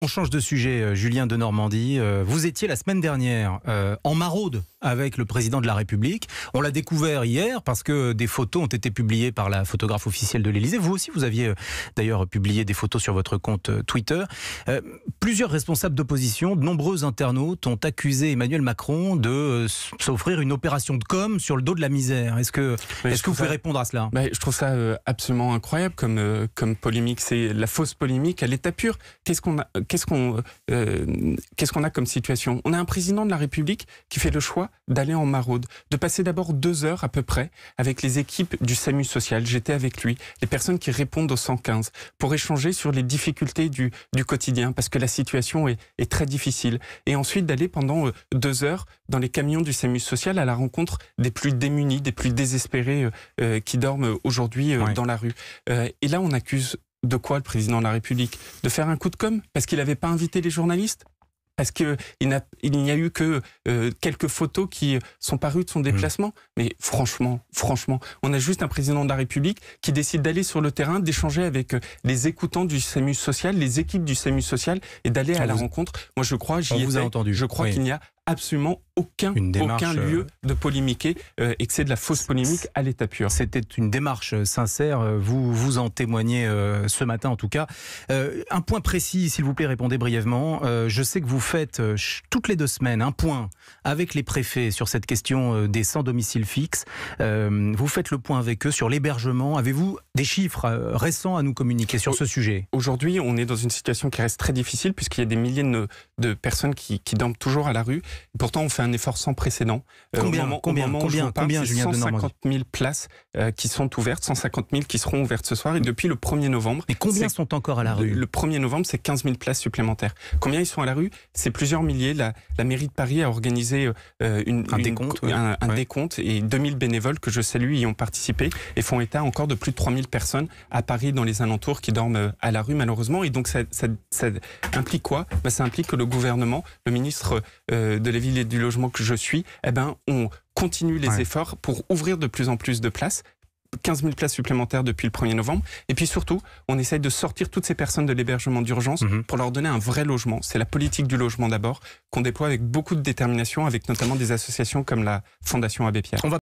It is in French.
On change de sujet, Julien de Normandie. Vous étiez la semaine dernière en maraude avec le président de la République. On l'a découvert hier parce que des photos ont été publiées par la photographe officielle de l'Élysée. Vous aussi, vous aviez d'ailleurs publié des photos sur votre compte Twitter. Plusieurs responsables d'opposition, de nombreux internautes ont accusé Emmanuel Macron de s'offrir une opération de com sur le dos de la misère. Est-ce que vous pouvez répondre à cela ? Je trouve ça absolument incroyable comme polémique. C'est la fausse polémique à l'état pur. Qu'est-ce qu'on a comme situation? On a un président de la République qui fait le choix d'aller en maraude, de passer d'abord 2 heures à peu près avec les équipes du SAMU social. J'étais avec lui, les personnes qui répondent au 115, pour échanger sur les difficultés du quotidien, parce que la situation est très difficile. Et ensuite d'aller pendant 2 heures dans les camions du SAMU social à la rencontre des plus démunis, des plus désespérés qui dorment aujourd'hui dans la rue. Et là, on accuse de quoi le président de la République? De faire un coup de com' parce qu'il n'avait pas invité les journalistes? Parce qu'il n'y a eu que quelques photos qui sont parues de son déplacement. Mais franchement, on a juste un président de la République qui décide d'aller sur le terrain, d'échanger avec les écoutants du SAMU social, les équipes du SAMU social, et d'aller à la rencontre. Moi, je crois, je crois qu'il n'y a absolument aucun lieu de polémiquer et que c'est de la fausse polémique à l'état pur. C'était une démarche sincère, vous en témoignez ce matin en tout cas. Un point précis, s'il vous plaît, répondez brièvement. Je sais que vous faites toutes les 2 semaines un point avec les préfets sur cette question des sans domicile fixe. Vous faites le point avec eux sur l'hébergement. Avez-vous des chiffres récents à nous communiquer sur ce sujet? Aujourd'hui, on est dans une situation qui reste très difficile puisqu'il y a des milliers de personnes qui dorment toujours à la rue. Pourtant, on fait un effort sans précédent. Combien, Julien de Normandie? 150 000 places qui sont ouvertes, 150 000 qui seront ouvertes ce soir. Et depuis le 1er novembre... Mais combien sont encore à la rue? Le 1er novembre, c'est 15 000 places supplémentaires. Combien ils sont à la rue? C'est plusieurs milliers. La mairie de Paris a organisé un décompte et 2000 bénévoles que je salue y ont participé et font état encore de plus de 3000 personnes à Paris dans les alentours qui dorment à la rue malheureusement. Et donc ça implique quoi? Ça implique que le gouvernement, le ministre de la Ville et du Logement que je suis, on continue les efforts pour ouvrir de plus en plus de places. 15 000 places supplémentaires depuis le 1er novembre. Et puis surtout, on essaye de sortir toutes ces personnes de l'hébergement d'urgence pour leur donner un vrai logement. C'est la politique du logement d'abord qu'on déploie avec beaucoup de détermination, avec notamment des associations comme la Fondation Abbé Pierre.